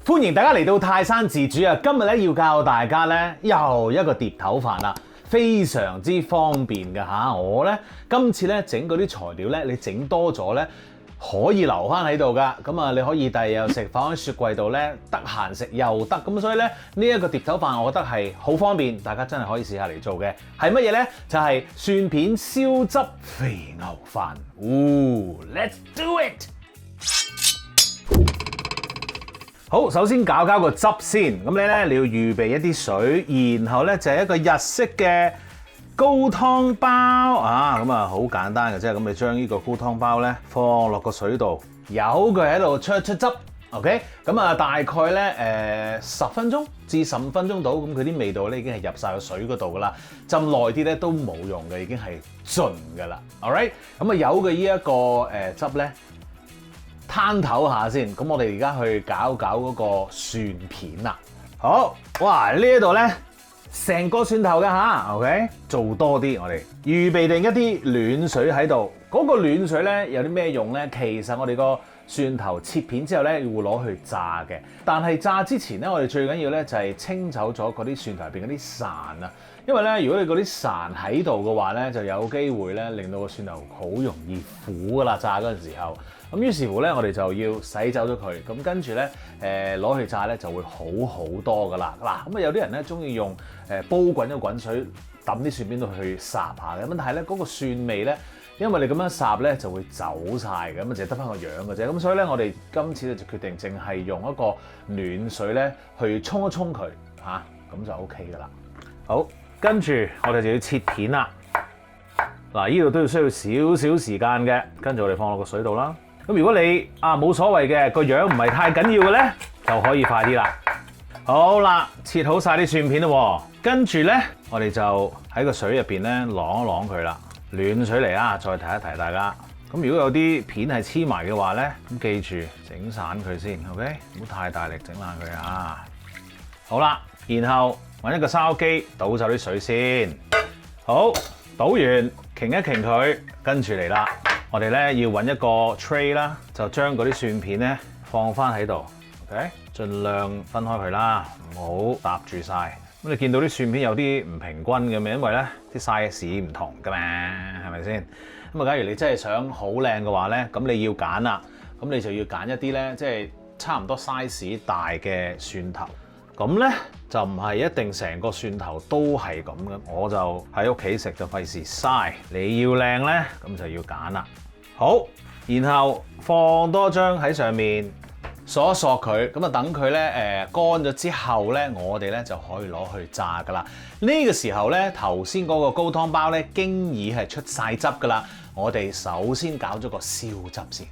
歡迎大家嚟到泰山自主啊！今日咧要教大家咧又一個碟頭飯啦，非常之方便㗎嚇。我咧今次咧整嗰啲材料咧，你整多咗咧可以留翻喺度㗎。咁啊，你可以第二日又食，放喺雪櫃度咧，得閒食又得。咁所以咧呢一個碟頭飯，我覺得係好方便，大家真係可以試下嚟做嘅。係乜嘢咧？就係蒜片燒汁肥牛飯。Let's do it！好，首先搞個汁先。咁你要預備一啲水，然後咧就係一個日式嘅高湯包啊。咁啊好簡單嘅啫。咁你將呢個高湯包咧放落個水度，由佢喺度出汁。OK， 咁啊大概咧10分鐘至15分鐘到，咁佢啲味道咧已經係入晒個水嗰度噶啦。浸耐啲咧都冇用嘅，已經係盡噶啦。Alright， 咁啊有嘅呢一個汁咧。攤頭下先，咁我哋而家去搞嗰個蒜片啦。好，哇！呢一度咧成個蒜頭㗎吓 OK， 做多啲，我哋預備定一啲暖水喺度。嗰個暖水咧有啲咩用咧？其實我哋個蒜頭切片之後咧會攞去炸嘅，但係炸之前咧，我哋最緊要咧就係清走咗嗰啲蒜頭入邊嗰啲潺啊。因為咧，如果你嗰啲潺喺度嘅話咧，就有機會咧令到個蒜頭好容易苦噶啦，炸嗰陣時候。咁於是乎咧，我哋就要洗走咗佢。咁跟住咧，攞去炸咧就會好多噶啦。嗱，咁啊有啲人咧中意用煲滾咗滾水揼啲蒜片度去烚下嘅。咁但係咧嗰個蒜味咧，因為你咁樣烚咧就會走晒嘅，咁啊淨係得翻個樣嘅啫。咁所以咧，我哋今次咧就決定淨係用一個暖水咧去沖一沖佢嚇，咁就 OK 噶啦。好，跟住我哋就要切片啦。嗱，呢度都要需要少少時間嘅，跟住我哋放落個水度啦。咁如果你冇所謂嘅，個樣唔係太緊要嘅咧，就可以快啲啦。好啦，切好晒啲蒜片啦，跟住咧我哋就喺個水入邊咧啷一啷佢啦。暖水嚟啊！再提一提大家。咁如果有啲片係黐埋嘅話咧，咁記住整散佢先 ，OK？ 唔好太大力整爛佢啊！好啦，然後揾一個筲箕倒走啲水先。好，倒完擎一擎佢，跟住嚟啦。我哋咧要揾一個 tray 啦，就將嗰啲蒜片咧放翻喺度 ，OK？ 盡量分開佢啦，唔好搭住晒。咁你見到啲蒜片有啲唔平均嘅咩？因為咧啲 size 唔同㗎嘛，係咪先？咁啊，假如你真係想好靚嘅話咧，咁你要揀啦，咁你就要揀一啲咧，即係差唔多 size 大嘅蒜頭。咁咧就唔係一定成個蒜頭都係咁嘅，我就喺屋企食就費事嘥。你要靚咧，咁就要揀啦。好，然後放多張喺上面，索一索佢，咁啊等佢咧乾咗之後咧，我哋咧就可以攞去炸噶啦。呢個時候咧，頭先嗰個高湯包咧經已係出晒汁噶啦。我哋首先搞咗個燒汁先。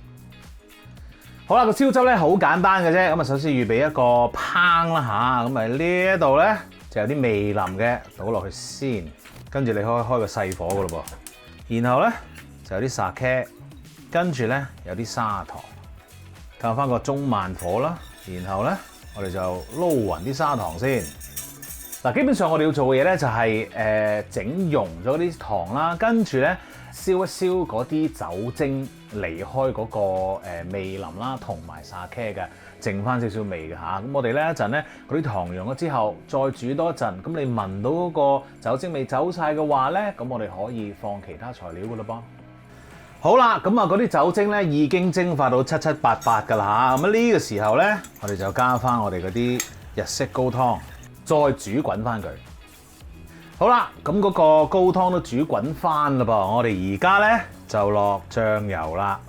好啦，個燒汁咧好簡單嘅啫。咁啊，首先預備一個烹啦吓，咁啊呢一度咧就有啲味淋嘅，倒落去先。跟住你可以開個細火噶咯噃。然後咧就有啲沙茄，跟住咧有啲砂糖，校翻個中慢火啦。然後咧我哋就撈勻啲砂糖先。嗱，基本上我哋要做嘅嘢咧就係整溶咗啲糖啦，跟住咧燒一燒嗰啲酒精離開嗰個味淋啦，同埋沙茄嘅，剩翻少少味嘅嚇。咁我哋咧一陣咧嗰啲糖溶咗之後，再煮多一陣，咁你聞到嗰個酒精味走晒嘅話咧，咁我哋可以放其他材料嘅嘞噃。好啦，咁啊嗰啲酒精咧已經蒸發到七七八八㗎啦嚇。咁呢個時候咧，我哋就加翻我哋嗰啲日式高湯，再煮滾翻佢。好啦，咁嗰個高湯都煮滾翻啦噃，我哋而家咧就落醬油啦。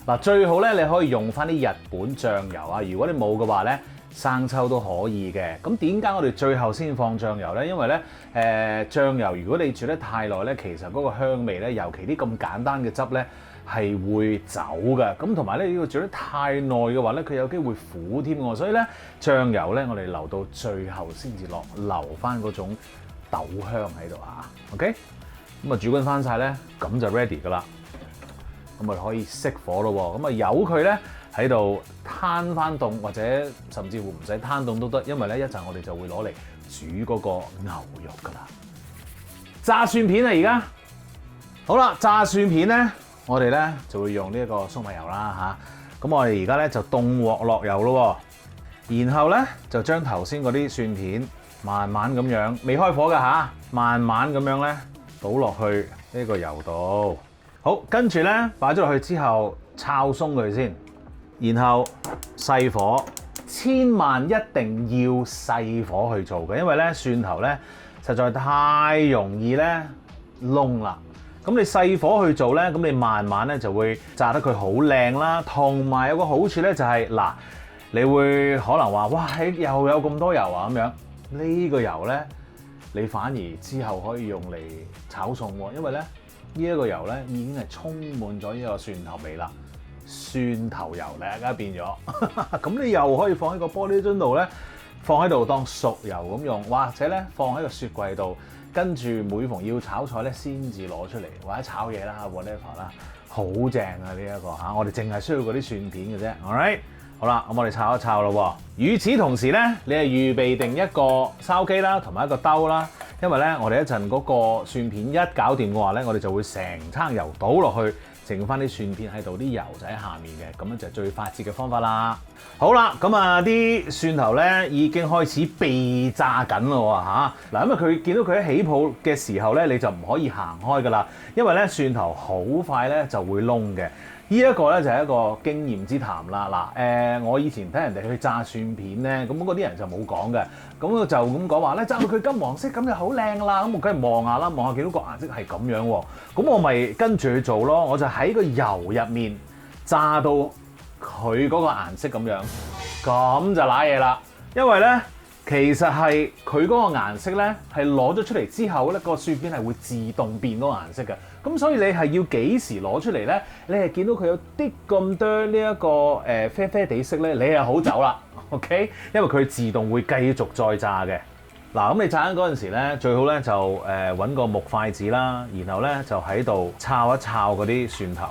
嗱，最好咧你可以用翻啲日本醬油啊，如果你冇嘅話咧，生抽都可以嘅。咁點解我哋最後先放醬油咧？因為咧醬油如果你煮得太耐咧，其實嗰個香味咧，尤其啲咁簡單嘅汁咧，係會走嘅。咁同埋咧，如果煮得太耐嘅話咧，佢有機會苦添喎。所以咧，醬油咧我哋留到最後先至落，留翻嗰種豆香喺度啊。OK， 咁啊煮滾翻晒咧，咁就 ready 噶啦。咁啊可以熄火咯喎。咁啊由佢咧喺度攤翻凍，或者甚至乎唔使攤凍都得，因為咧一陣我哋就會攞嚟煮嗰個牛肉噶啦。炸蒜片啊，而家好啦，炸蒜片咧，我哋咧就會用呢一個粟米油啦嚇。咁我哋而家咧就凍鑊落油咯，然後咧就將頭先嗰啲蒜片慢慢咁樣，未開火㗎嚇，慢慢咁樣咧倒落去呢個油度。好，跟住咧擺咗落去之後，炒鬆佢先，然後細火。千萬一定要細火去做嘅，因為咧蒜頭咧實在太容易咧燶啦。咁你細火去做咧，咁你慢慢咧就會炸得佢好靚啦。同埋有個好處咧就係嗱，你會可能話哇，又有咁多油啊咁樣。呢個油咧，你反而之後可以用嚟炒餸喎，因為咧呢一個油咧已經係充滿咗呢個蒜頭味啦。蒜頭油咧，而家變咗，咁你又可以放喺個玻璃樽度咧，放喺度當熟油咁用，或者咧放喺個雪櫃度，跟住每逢要炒菜咧先至攞出嚟，或者炒嘢啦 whatever 啦，好正啊呢一個嚇，我哋淨係需要嗰啲蒜片嘅啫 ，alright， 好啦，咁我哋炒一炒咯。與此同時咧，你係預備定一個筲箕啦，同埋一個兜啦，因為咧我哋一陣嗰個蒜片一搞掂嘅話咧，我哋就會成餐油倒落去。剩翻啲蒜片喺度，啲油就喺下面嘅，咁樣就係最快捷嘅方法啦。好啦，咁啊啲蒜頭咧已經開始被炸緊咯嚇。嗱，因為佢見到佢喺起泡嘅時候咧，你就唔可以行開噶啦，因為咧蒜頭好快咧就會燶嘅。呢一個咧就係一個經驗之談啦。嗱，我以前睇人哋去炸蒜片咧，咁嗰啲人就冇講嘅，咁就咁講話咧，炸到佢金黃色咁就好靚啦。咁我梗係望下啦，望下見到個顏色係咁樣喎，咁我咪跟住去做咯。我就喺個油入面炸到佢嗰個顏色咁樣，咁就揦嘢啦。因為咧其實係佢嗰個顏色咧係攞咗出嚟之後咧，個蒜片係會自動變嗰個顏色嘅。咁所以你係要幾時攞出嚟咧？你係見到佢有啲咁多呢一個啡啡地色咧，你係好走啦 ，OK？ 因為佢自動會繼續再炸嘅。嗱，咁你炸緊嗰陣時咧，最好咧就揾個木筷子啦，然後咧就喺度炒一炒嗰啲蒜頭，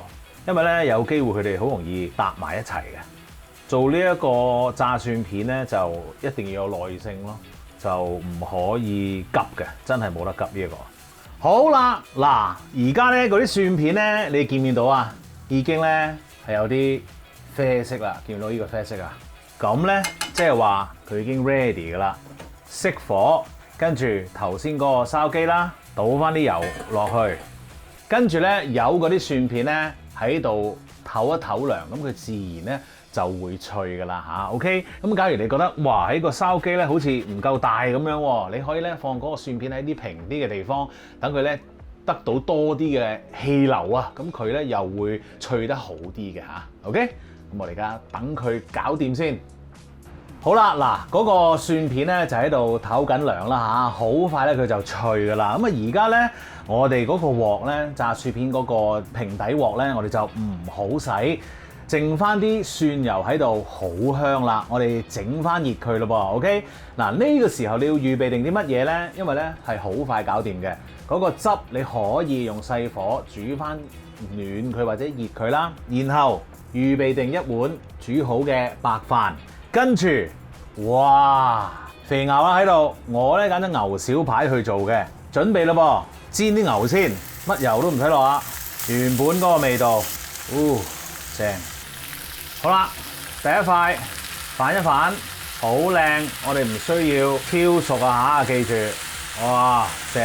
因為咧有機會佢哋好容易搭埋一齊嘅。做呢一個炸蒜片咧，就一定要有耐性咯，就唔可以急嘅，真係冇得急呢一個。好啦，嗱，而家咧嗰啲蒜片咧，你見唔見到啊？已經咧係有啲啡色啦，見唔到呢個啡色啊？咁咧即係話佢已經 ready 噶啦，熄火，跟住頭先嗰個筲箕啦，倒翻啲油落去，跟住咧有嗰啲蒜片咧喺度唞一唞涼，咁佢自然咧就會脆噶啦嚇。OK，咁假如你覺得哇喺個筲箕咧好似唔夠大咁樣喎，你可以咧放嗰個蒜片喺啲平啲嘅地方，等佢咧得到多啲嘅氣流啊，咁佢咧又會脆得好啲嘅嚇。OK，咁我哋而家等佢搞掂先。好啦，嗱嗰個蒜片咧就喺度唞緊涼啦嚇，好快咧佢就脆噶啦。咁啊而家咧我哋嗰個鑊咧炸蒜片嗰個平底鑊咧，我哋就唔好洗。剩翻啲蒜油喺度，好香啦！我哋整翻熱佢咯噃 ，OK？ 嗱呢個時候你要預備定啲乜嘢呢？因為呢係好快搞掂嘅。嗰個汁你可以用細火煮翻暖佢或者熱佢啦，然後預備定一碗煮好嘅白飯，跟住哇肥牛啦喺度，我呢揀咗牛小排去做嘅，準備咯噃，煎啲牛先，乜油都唔使落啊，原本嗰個味道，正。好啦，第一塊反一反，好靚。我哋唔需要挑熟啊嚇，記住。哇，正！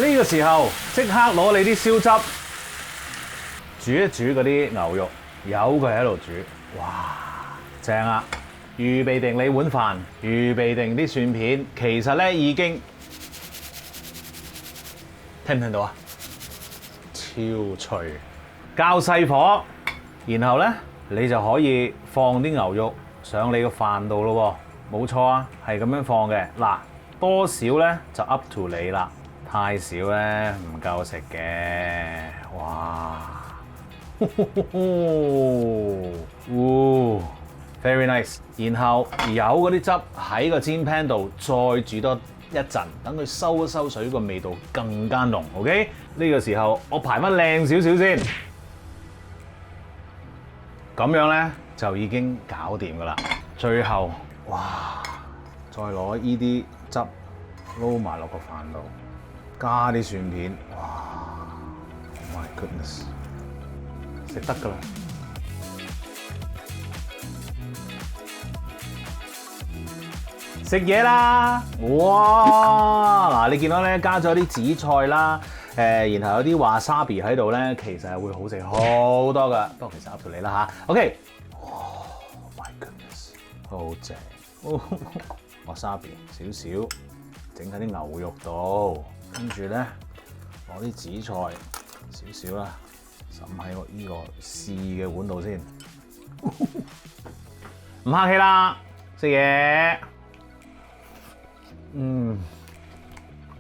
呢個時候即刻攞你啲燒汁煮一煮嗰啲牛肉，由佢喺度煮。哇，正啊！預備定你碗飯，預備定啲蒜片，其實咧已經聽唔聽到啊？超脆！較細火，然後咧。你就可以放啲牛肉上你個飯度咯喎，冇錯啊，係咁樣放嘅。嗱，多少咧就 up to 你啦，太少咧唔夠食嘅。哇，very nice。然後有嗰啲汁喺個煎 pan 度再煮多一陣，等佢收一收水，個味道更加濃。OK，呢個時候我排翻靚少少先。咁樣咧就已經搞掂噶啦。最後，哇！再攞依啲汁撈埋落個飯度，加啲蒜片，哇 ！Oh my goodness，食得噶啦〜食嘢啦！哇！嗱，你見到咧加咗啲紫菜啦，然後有啲 wasabi 喺度咧，其實係會好食好多噶。不過其實噏到你啦嚇。OK， Oh my goodness， 好正。wasabi 少少，整喺啲牛肉度，跟住咧攞啲紫菜少少啦，滲喺我呢個試嘅碗度先。唔客氣啦，食嘢。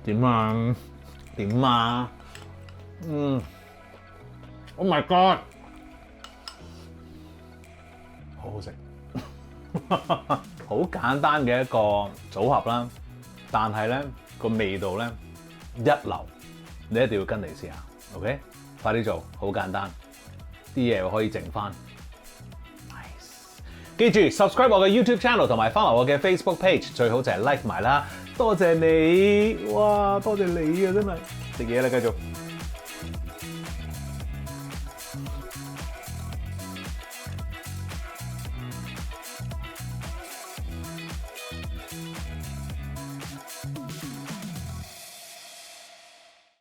點啊？點啊？Oh my god！ 好好食，好簡單嘅一個組合啦，但係咧個味道咧一流，你一定要跟嚟試下 ，OK？ 快啲做，好簡單，啲嘢可以剩翻。記住 subscribe 我嘅 YouTube channel 同埋 follow 我嘅 Facebook page， 最好就係 like 埋啦。多謝你，哇！多謝你啊，真係食嘢啦，繼續。